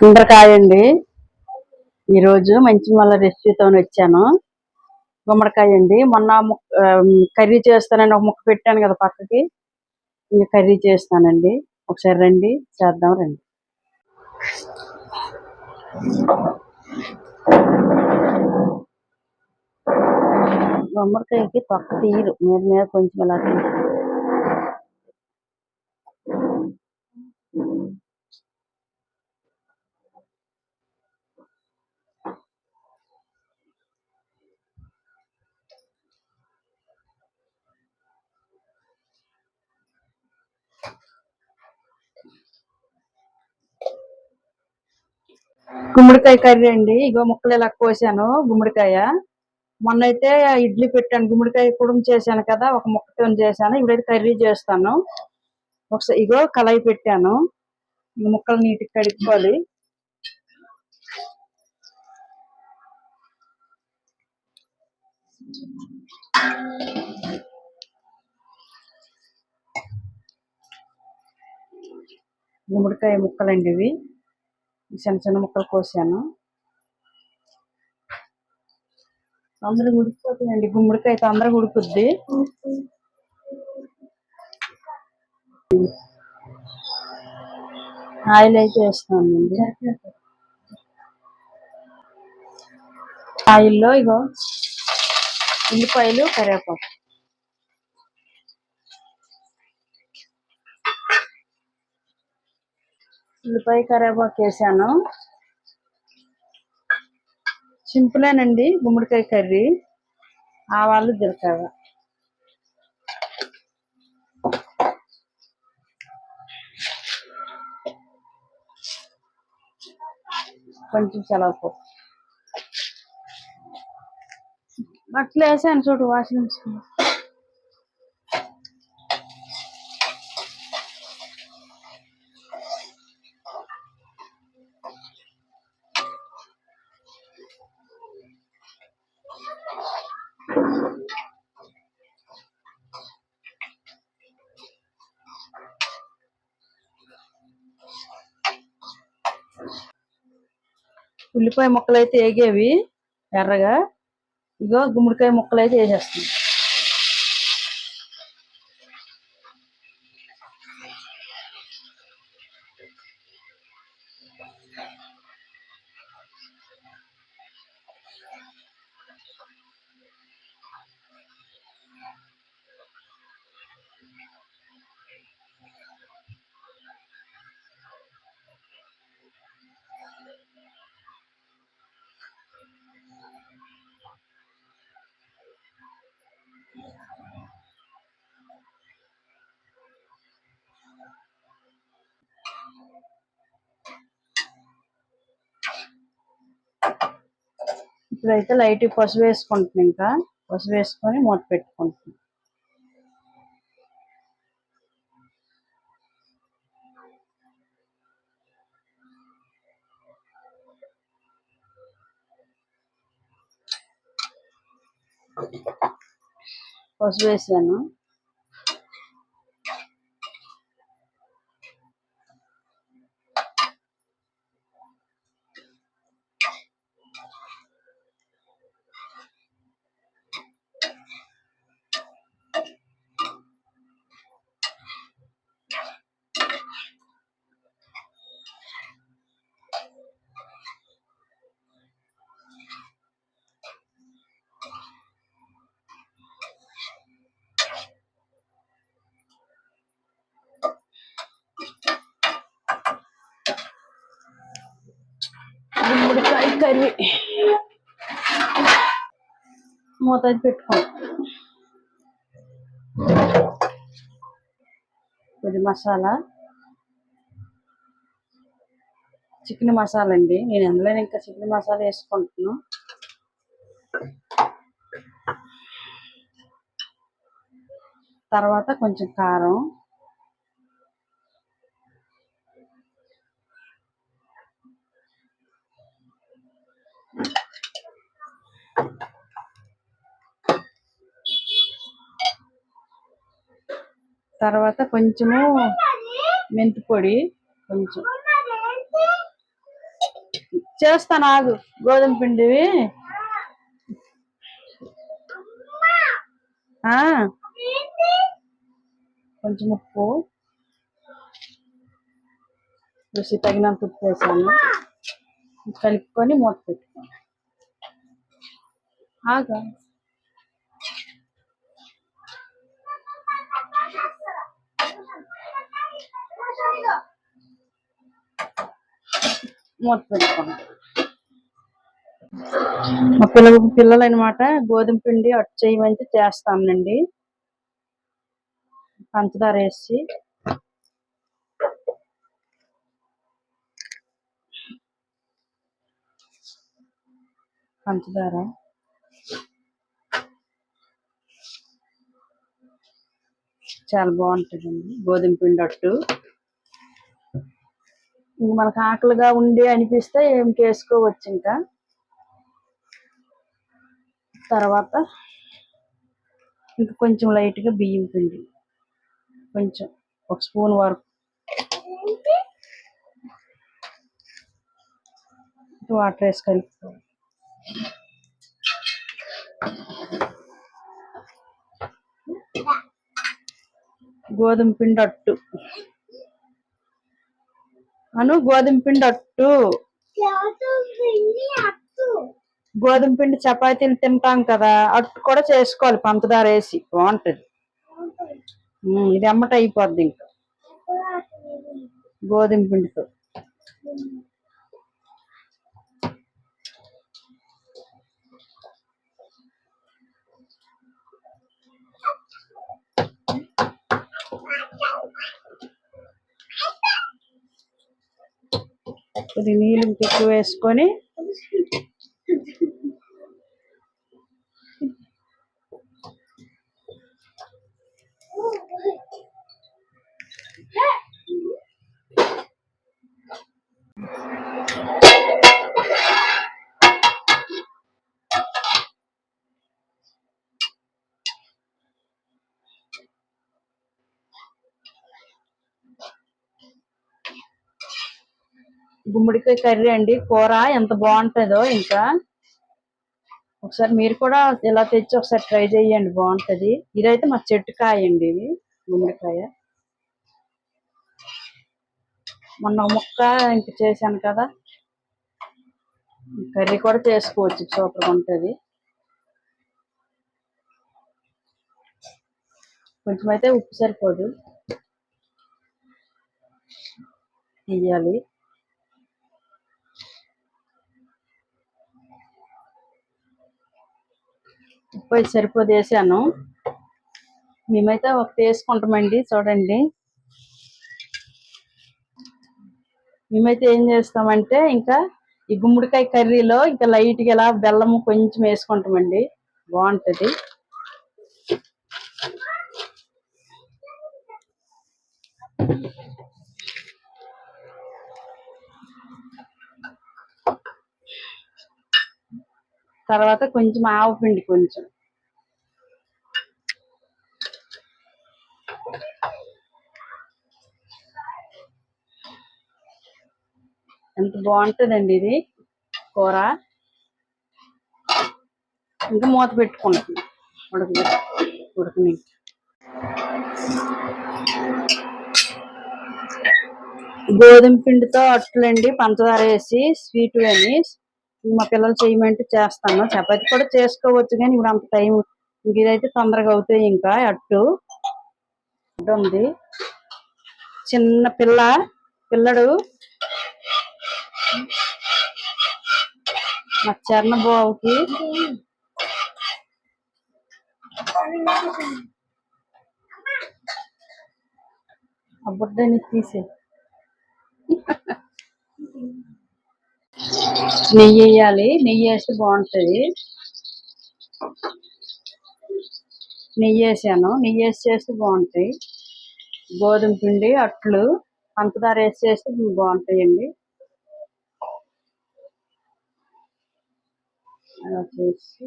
గుమ్మడికాయ అండి. ఈరోజు మంచి మళ్ళీ రెసిపీతో వచ్చాను. గుమ్మడికాయ అండి. మొన్న కర్రీ చేస్తానండి, ఒక ముక్క పెట్టాను కదా పక్కకి. ఇంకా కర్రీ చేస్తానండి. ఒకసారి రండి, చేద్దాం రండి. గుమ్మడికాయకి తొక్క తీయరు, మీద మీద కొంచెం ఇలా గుమ్మడికాయ కర్రీ అండి. ఇగో ముక్కలు ఇలా కోసాను. గుమ్మడికాయ మొన్న అయితే ఇడ్లీ పెట్టాను, గుమ్మడికాయ కుడుము చేశాను కదా, ఒక ముక్కతో చేశాను. ఇప్పుడైతే కర్రీ చేస్తాను. ఒకసారి ఇగో కళాయి పెట్టాను. ముక్కలు నీటికి కడుక్కోవాలి. గుమ్మడికాయ ముక్కలండి ఇవి, చిన్న చిన్న ముక్కలు కోసాను. తొందరగా ఉడికిపోతుందండి, గుమ్మడికాయ తొందరగా ఉడుకుద్ది. ఆయిల్ అయితే వేస్తానండి. ఆయిల్లో ఇగో ఉల్లిపాయలు, కరివేపాకు, ఉల్లిపాయ కరివేపాకు వేసాను. సింపులేనండి గుమ్మడికాయ కర్రీ. ఆవాలు, జీలకర్ర, కొంచెం శనగపప్పు, బట్టలు వేసాను చూడు, వాషింగ్ మిషన్. ఉల్లిపాయ ముక్కలు అయితే వేగేవి ఎర్రగా. ఇగో గుమ్మడికాయ ముక్కలు అయితే వేసేస్తాం. ఇప్పుడైతే లైట్ పసుపు వేసుకుంటున్నాం. ఇంకా పసుపు వేసుకొని మూత పెట్టుకుంటున్నాం. పసుపు వేసాను. గుమ్మడికాయ కర్రీ మూత పెట్టుకోండి. ఇది మసాలా, చికెన్ మసాలా అండి. నేను ఎందులో ఇంకా చికెన్ మసాలా వేసుకుంటున్నాను. తర్వాత కొంచెం కారం, తర్వాత కొంచెము మెంతి పొడి, కొంచెం చేస్తాను ఆగు. గోధుమ పిండివి కొంచెం ఉప్పు, రుచి తగినంత ఉప్పు వేసాను. కలుపుకొని మూత పెట్టుకోండి. ఆగా మూత పెట్టుకోండి. మా పిల్లలు అనమాట గోధుమ పిండి అట్టు చేయమంటే చేస్తానండి. పంచదార వేసి పంచదార చాలా బాగుంటుందండి గోధుమ పిండి అట్టు. ఇంక మనకు ఆకలిగా ఉండి అనిపిస్తే ఏం చేసుకోవచ్చు. ఇంకా తర్వాత కొంచెం లైట్గా బియ్యం పిండి, కొంచెం 1 స్పూన్ వరకు వాటర్ వేసి కలుపుకోవాలి. గోధుమ పిండి అట్టు గోధుమ పిండి అట్టు. గోధుమ పిండి చపాతీలు తింటాం కదా, అట్టు కూడా చేసుకోవాలి పంచదార వేసి, బాగుంటది. ఇది అమ్మట అయిపోద్ది ఇంకా గోధుమ పిండితో. ఇది నీళ్ళు ఎక్కువ వేసుకొని గుమ్మడికాయ కర్రీ అండి. కూర ఎంత బాగుంటుందో. ఇంకా ఒకసారి మీరు కూడా ఇలా తెచ్చి ఒకసారి ట్రై చేయండి, బాగుంటది. ఇదైతే మా చెట్టు కాయ అండి, ఇది గుమ్మడికాయ. మొన్న ముక్క ఇంక చేశాను కదా, కర్రీ కూడా చేసుకోవచ్చు, సూపర్గా ఉంటుంది. కొంచెం అయితే ఉప్పు సరిపోదు, వేయాలి. ఉప్పు అయితే సరిపోదు, వేసాను. మేమైతే ఒకటి వేసుకుంటామండి. చూడండి, మేమైతే ఏం చేస్తామంటే ఇంకా ఈ గుమ్మడికాయ కర్రీలో ఇంకా లైట్గా ఇలా బెల్లము కొంచెం వేసుకుంటామండి, బాగుంటుంది. తర్వాత కొంచెం ఆవపిండి, కొంచెం ఎంత బాగుంటుందండి ఇది కూర. ఇంకా మూత పెట్టుకుంటుంది ఉడకని. గోధుమ పిండితో అట్లండి, పంచదార వేసి స్వీట్ అని మా పిల్లలు చేయమంటే చేస్తాను. చపాతి కూడా చేసుకోవచ్చు, కానీ ఇప్పుడు అంత టైం ఇంక ఇదైతే తొందరగా అవుతాయి. ఇంకా అట్టు ఉంది. చిన్న పిల్లడు మా చరణ బాబుకి ఆ బుడ్డని తీసే నెయ్యి వేయాలి. నెయ్యి వేస్తే బాగుంటుంది. నెయ్యి వేసాను. నెయ్యి వేసి చేస్తే బాగుంటాయి. గోధుమ పిండి అట్లు పంచదార వేసి చేస్తే బాగుంటాయండి. అలా చేసి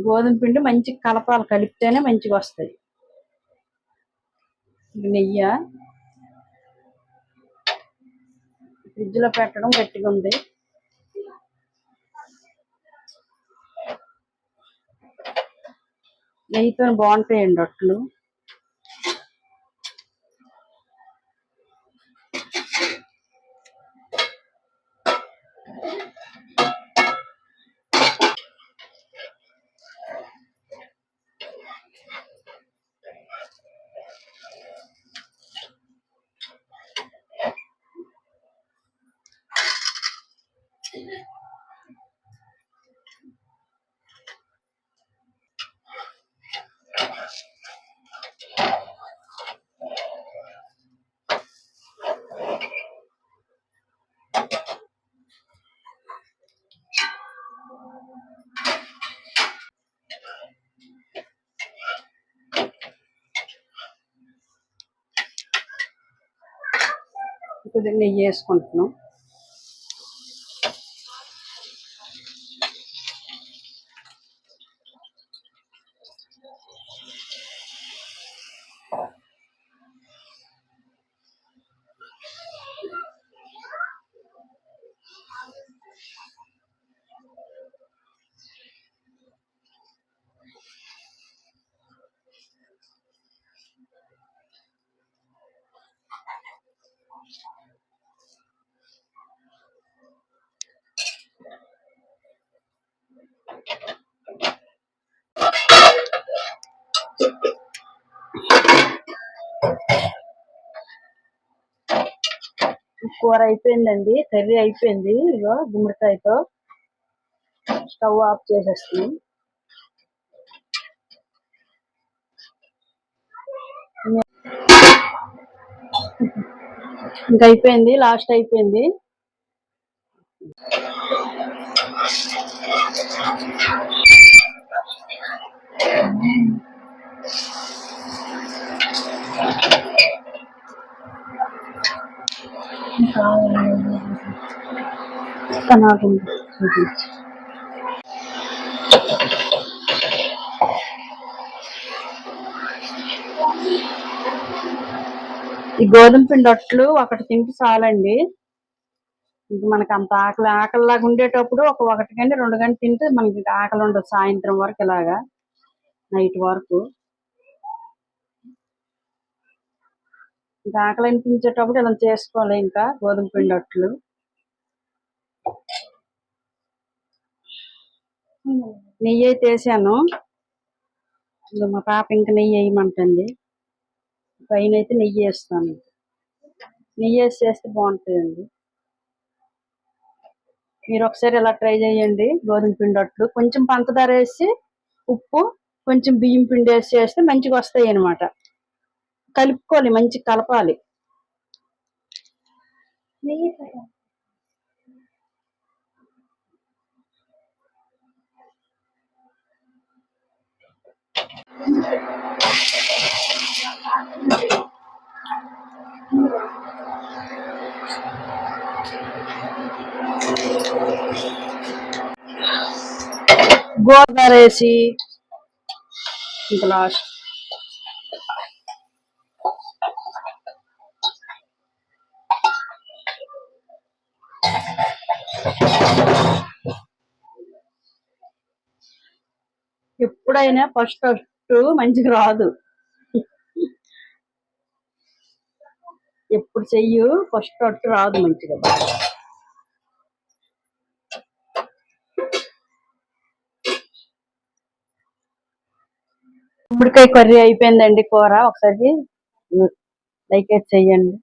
గోధుమ పిండి మంచిగా కలపాలి, కలిపితేనే మంచిగా వస్తాయి. నెయ్యి ఫ్రిడ్జ్ లో పెట్టడం గట్టిగా ఉంది. నెయ్యితో బాగుంటాయండి అట్లు. కొద్దిగా నెయ్యి వేసుకుంటున్నాం. కూర అయిపోయిందండి, కర్రీ అయిపోయింది. ఇగో గుమ్మడికాయతో స్టవ్ ఆఫ్ చేసేస్తున్నాం. ఇంకా అయిపోయింది, లాస్ట్ అయిపోయింది. ఈ గోధుమ పిండి అట్లు ఒకటి తింటే చాలండి. ఇంక మనకి అంత ఆకలిలాగా ఉండేటప్పుడు ఒకటి గంట 2 గంటలు తింటే మనకి ఆకలి ఉండదు. సాయంత్రం వరకు ఇలాగా నైట్ వరకు ఇంకా ఆకలి అనిపించేటప్పుడు ఇలా చేసుకోవాలి. ఇంకా గోధుమ పిండి అట్లు నెయ్యి అయితే వేసాను. మా పాప ఇంకా నెయ్యి వేయమంటుంది. పైన అయితే నెయ్యి వేస్తాను. నెయ్యి వేసి చేస్తే బాగుంటుందండి. మీరు ఒకసారి ఇలా ట్రై చేయండి. గోధుమ పిండి అట్లు కొంచెం పంచదార వేసి, ఉప్పు, కొంచెం బియ్యం పిండి వేసి చేస్తే మంచిగా వస్తాయి అన్నమాట. కలుపుకోవాలి, మంచిగా కలపాలి. గోధుమ వేసి ఇంకా లాస్ట్ ఎప్పుడైనా ఫస్ట్ మంచిగా రాదు. ఎప్పుడు చెయ్యు ఫస్ట్ అట్టు రాదు మంచిగా. గుమ్మడికాయ కర్రీ అయిపోయిందండి. కూర ఒకసారి లైక్ అయితే చెయ్యండి.